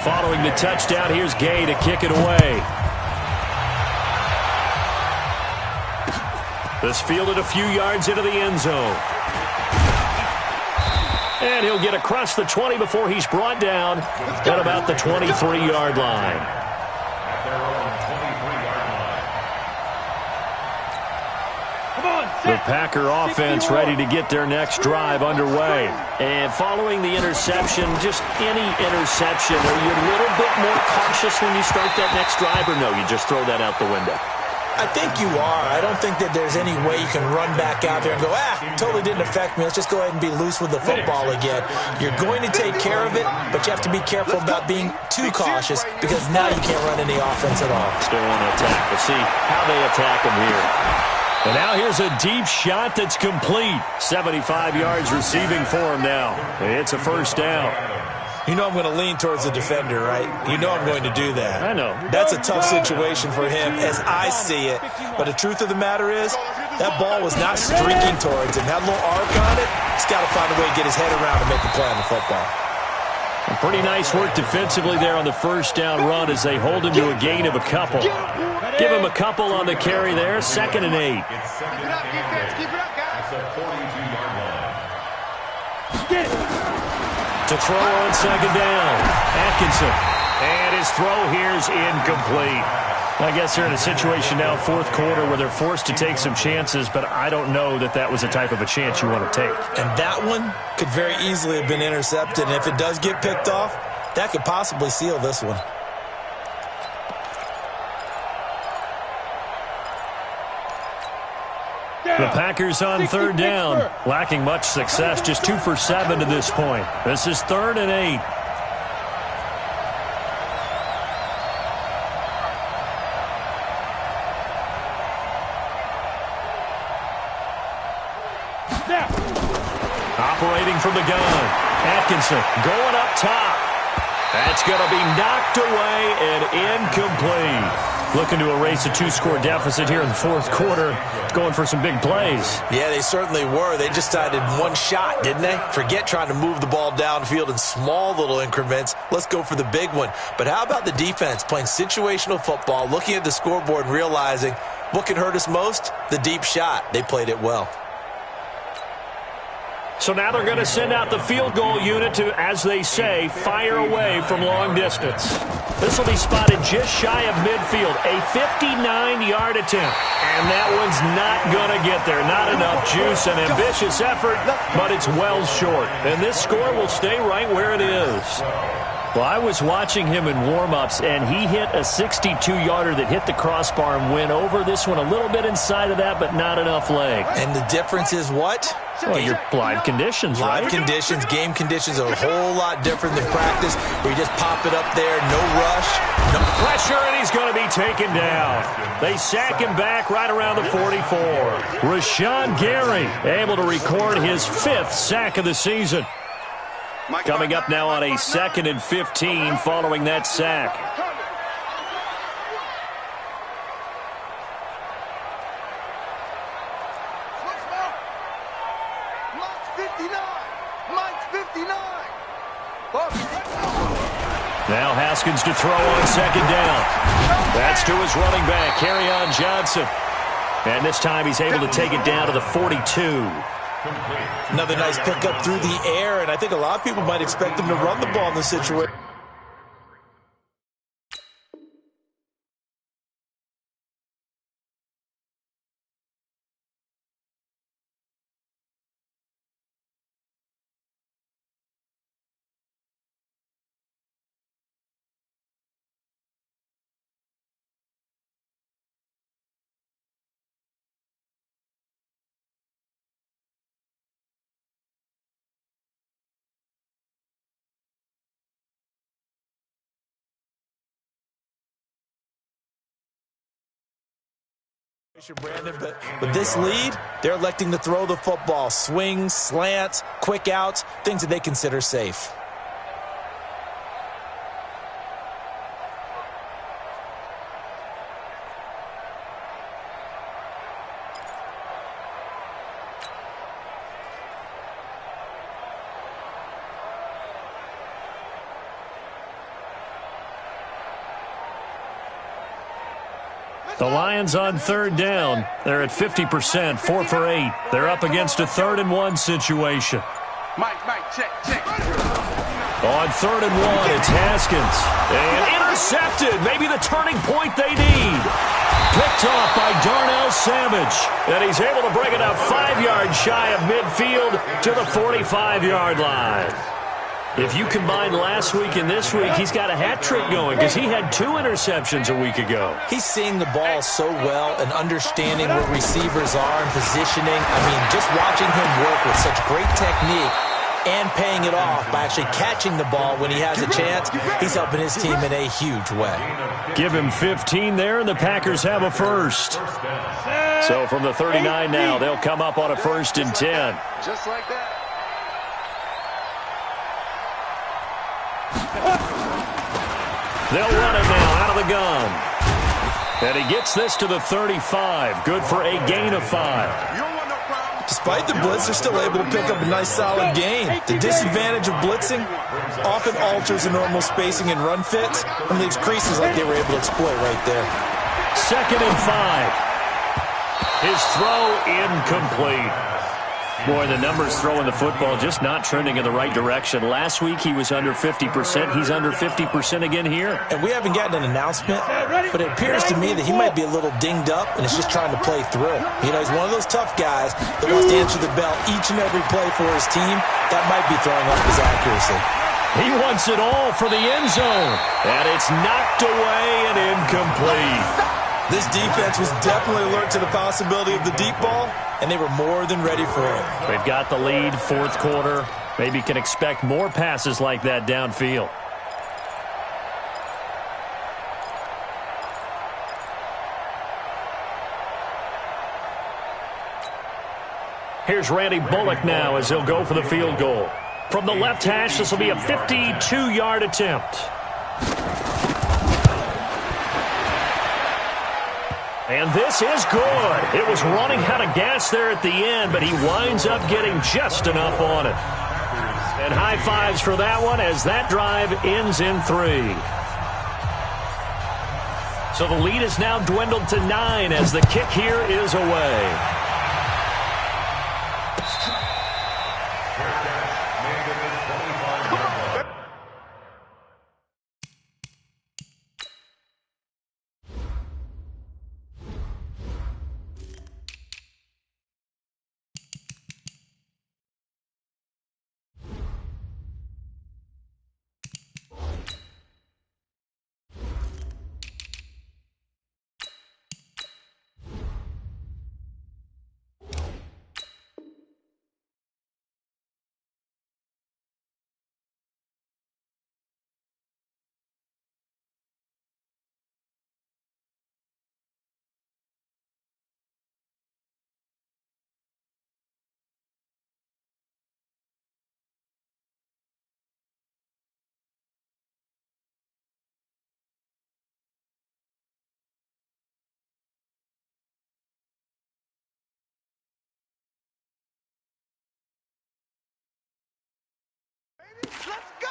Following the touchdown, here's Gay to kick it away. This fielded a few yards into the end zone. And he'll get across the 20 before he's brought down at about the 23-yard line. The Packer offense ready to get their next drive underway. And following the interception, just any interception, are you a little bit more cautious when you start that next drive, or no, you just throw that out the window? I think you are. I don't think that there's any way you can run back out there and go, totally didn't affect me. Let's just go ahead and be loose with the football again. You're going to take care of it, but you have to be careful about being too cautious because now you can't run any offense at all. Still want to attack. We'll see how they attack him here. And now here's a deep shot that's complete. 75 yards receiving for him now. It's a 1st down. You know I'm going to lean towards the defender, right? You know I'm going to do that. I know. That's a tough situation for him as I see it. But the truth of the matter is, that ball was not streaking towards him. That little arc on it, he's got to find a way to get his head around and make a play on the football. Pretty nice work defensively there on the 1st down run as they hold him to a gain of a couple. Give him a couple on the carry there. 2nd and 8. Keep it up, defense. Keep it up, guys. At the 42-yard line. To throw on 2nd down. Atkinson. And his throw here is incomplete. I guess they're in a situation now, 4th quarter, where they're forced to take some chances, but I don't know that that was the type of a chance you want to take. And that one could very easily have been intercepted, and if it does get picked off, that could possibly seal this one. The Packers on 3rd down, lacking much success, just 2 for 7 to this point. This is 3rd and 8. Operating from the gun, Atkinson going up top. That's going to be knocked away and incomplete. Looking to erase a 2-score deficit here in the 4th quarter. Going for some big plays. Yeah, they certainly were. They just decided one shot, didn't they? Forget trying to move the ball downfield in small little increments. Let's go for the big one. But how about the defense playing situational football, looking at the scoreboard and realizing what can hurt us most? The deep shot. They played it well. So now they're going to send out the field goal unit to, as they say, fire away from long distance. This will be spotted just shy of midfield, a 59-yard attempt. And that one's not going to get there. Not enough juice, an ambitious effort, but it's well short. And this score will stay right where it is. Well, I was watching him in warm-ups, and he hit a 62-yarder that hit the crossbar and went over this one a little bit inside of that, but not enough leg. And the difference is what? Well, your live conditions, right? Live conditions, game conditions are a whole lot different than practice, where you just pop it up there, no rush. No pressure, and he's going to be taken down. They sack him back right around the 44. Rashawn Gary able to record his 5th sack of the season. Coming up now on a 2nd and 15 following that sack. Mike's 59. Now Haskins to throw on second down. That's to his running back, Kerryon Johnson. And this time he's able to take it down to the 42. Another nice pickup through the air, and I think a lot of people might expect him to run the ball in this situation. Brandon, but with this lead, they're electing to throw the football. Swings, slants, quick outs, things that they consider safe. The Lions on third down. They're at 50%, 4 for 8. They're up against a 3rd and 1 situation. Mike, check. On 3rd and 1, it's Haskins. And intercepted. Maybe the turning point they need. Picked off by Darnell Savage. And he's able to bring it up 5 yards shy of midfield to the 45-yard line. If you combine last week and this week, he's got a hat trick going because he had 2 interceptions a week ago. He's seeing the ball so well and understanding where receivers are and positioning. I mean, just watching him work with such great technique and paying it off by actually catching the ball when he has a chance, he's helping his team in a huge way. Give him 15 there, and the Packers have a first. So from the 39 now, they'll come up on a 1st and 10. Just like that. They'll run it now out of the gun. And he gets this to the 35. Good for a gain of 5. Despite the blitz, they're still able to pick up a nice solid gain. The disadvantage of blitzing often alters the normal spacing and run fits and leaves creases like they were able to exploit right there. 2nd and 5. His throw incomplete. Boy, the numbers throwing the football just not trending in the right direction. Last week he was under 50%. He's under 50% again here. And we haven't gotten an announcement, but it appears to me that he might be a little dinged up and is just trying to play through. You know, he's one of those tough guys that wants to answer the bell each and every play for his team. That might be throwing off his accuracy. He wants it all for the end zone. And it's knocked away and incomplete. This defense was definitely alert to the possibility of the deep ball, and they were more than ready for it. They've got the lead, 4th quarter. Maybe can expect more passes like that downfield. Here's Randy Bullock now as he'll go for the field goal. From the left hash, this will be a 52-yard attempt. And this is good. It was running out of gas there at the end, but he winds up getting just enough on it. And high fives for that one as that drive ends in 3. So the lead is now dwindled to 9 as the kick here is away.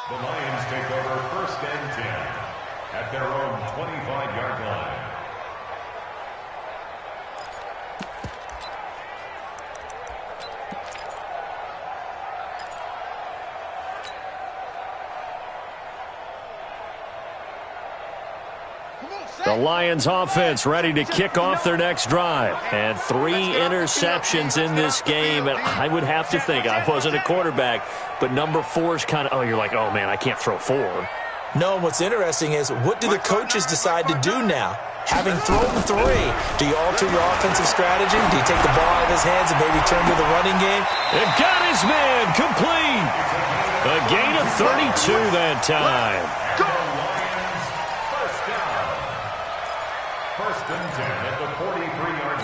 The Lions take over 1st and 10 at their own 25-yard line. The Lions offense ready to kick off their next drive. And 3 interceptions in this game. And I would have to think, I wasn't a quarterback, but number 4 is kind of, oh, you're like, oh, man, I can't throw 4. No, what's interesting is what do the coaches decide to do now? Having thrown 3, do you alter your offensive strategy? Do you take the ball out of his hands and maybe turn to the running game? And got his man complete. A gain of 32 that time. First and 10 at the 43-yard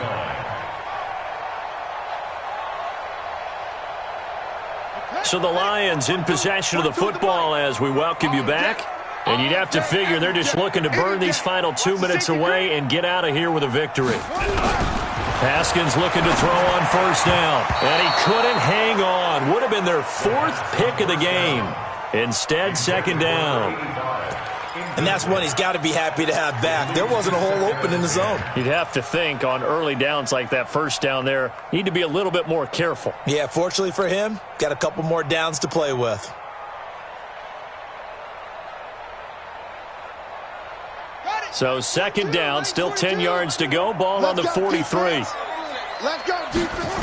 line. So the Lions in possession of the football as we welcome you back. And you'd have to figure they're just looking to burn these final 2 minutes away and get out of here with a victory. Haskins looking to throw on 1st down. And he couldn't hang on. Would have been their 4th pick of the game. Instead, 2nd down. And that's one he's got to be happy to have back. There wasn't a hole open in the zone. You'd have to think on early downs like that 1st down there, need to be a little bit more careful. Yeah, fortunately for him, got a couple more downs to play with. So 2nd down, still 10 yards to go. Ball on the 43. Let's go, defense.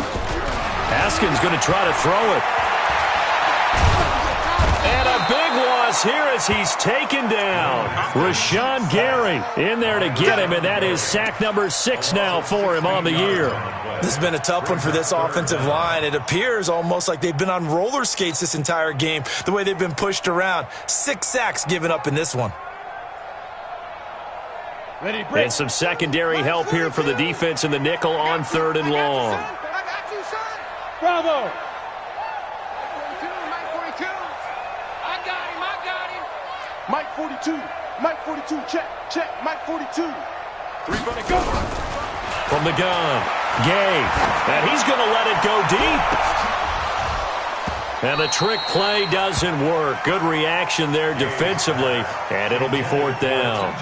Haskins going to try to throw it. And a big loss here as he's taken down. Rashawn Gary in there to get him, and that is sack number 6 now for him on the year. This has been a tough one for this offensive line. It appears almost like they've been on roller skates this entire game, the way they've been pushed around. 6 sacks given up in this one. And some secondary help here for the defense in the nickel on 3rd and long. I got you, son. Bravo. I got him. Mike 42. Mike 42. Check. Mike 42. 3 for the go. From the gun, Gay. And he's going to let it go deep. And the trick play doesn't work. Good reaction there defensively. And it'll be 4th down.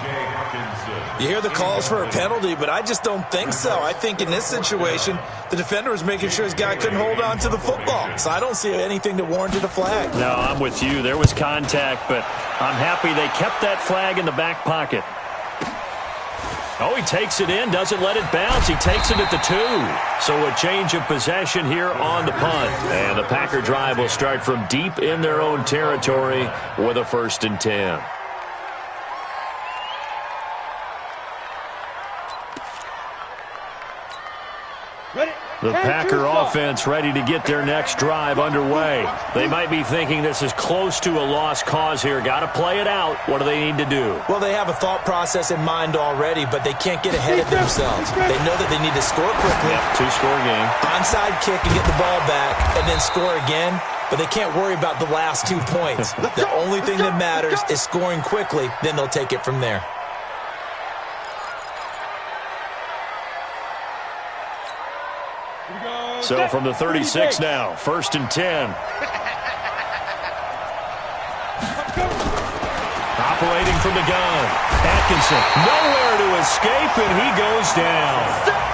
You hear the calls for a penalty, but I just don't think so. I think in this situation, the defender was making sure his guy couldn't hold on to the football. So I don't see anything that warranted a flag. No, I'm with you. There was contact, but I'm happy they kept that flag in the back pocket. Oh, he takes it in, doesn't let it bounce. He takes it at the 2. So a change of possession here on the punt. And the Packer drive will start from deep in their own territory with a 1st and 10. The Packer offense ready to get their next drive underway. They might be thinking this is close to a lost cause here. Got to play it out. What do they need to do? Well, they have a thought process in mind already, but they can't get ahead of themselves. They know that they need to score quickly. Yep, 2-score game. Onside kick and get the ball back and then score again, but they can't worry about the last 2 points. The only thing that matters is scoring quickly, then they'll take it from there. So from the 36 now, 1st and 10. Operating from the gun. Atkinson, nowhere to escape, and he goes down.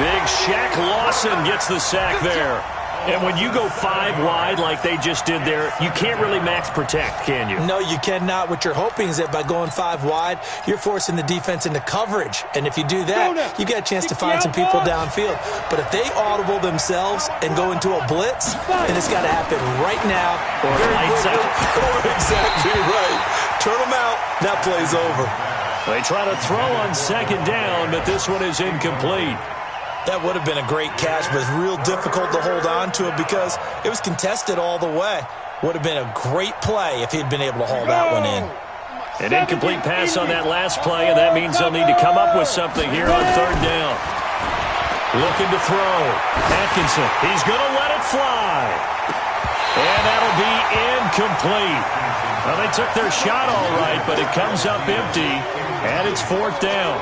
Big Shaq Lawson gets the sack there. And when you go 5 wide like they just did there, you can't really max protect, can you? No, you cannot. What you're hoping is that by going 5 wide, you're forcing the defense into coverage. And if you do that, you get a chance to find some people downfield. But if they audible themselves and go into a blitz, then it's got to happen right now. Or lights out. Exactly right. Turn them out. That play's over. They try to throw on 2nd down, but this one is incomplete. That would have been a great catch, but it's real difficult to hold on to it because it was contested all the way. Would have been a great play if he'd been able to haul that one in. An incomplete pass on that last play, and that means they'll need to come up with something here on 3rd down. Looking to throw. Atkinson, he's going to let it fly. And that'll be incomplete. Well, they took their shot all right, but it comes up empty, and it's 4th down.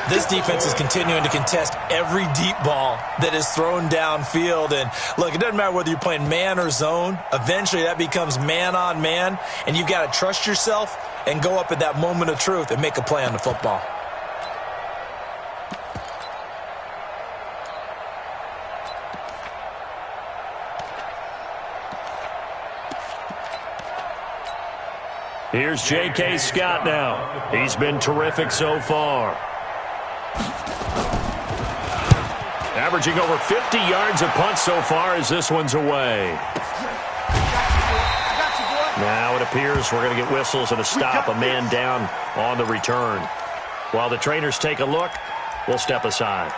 This defense is continuing to contest every deep ball that is thrown downfield. And look, it doesn't matter whether you're playing man or zone. Eventually that becomes man on man, and you've got to trust yourself and go up at that moment of truth and make a play on the football. Here's J.K. Scott now. He's been terrific so far. Averaging over 50 yards a punt so far as this one's away. Now it appears we're going to get whistles and a stop, a man down on the return. While the trainers take a look, we'll step aside.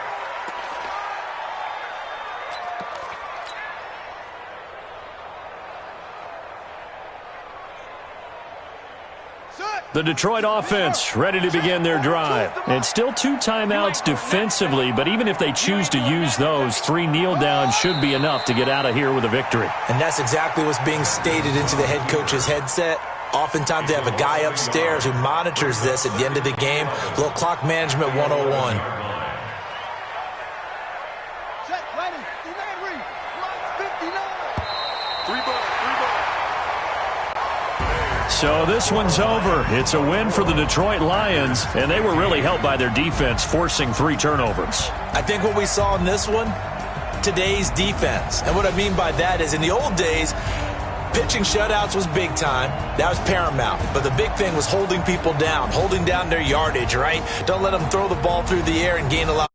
The Detroit offense ready to begin their drive. And still 2 timeouts defensively, but even if they choose to use those, 3 kneel downs should be enough to get out of here with a victory. And that's exactly what's being stated into the head coach's headset. Oftentimes they have a guy upstairs who monitors this at the end of the game. A little clock management 101. So this one's over. It's a win for the Detroit Lions, and they were really helped by their defense, forcing 3 turnovers. I think what we saw in this one, today's defense. And what I mean by that is in the old days, pitching shutouts was big time. That was paramount. But the big thing was holding people down, holding down their yardage, right? Don't let them throw the ball through the air and gain a lot.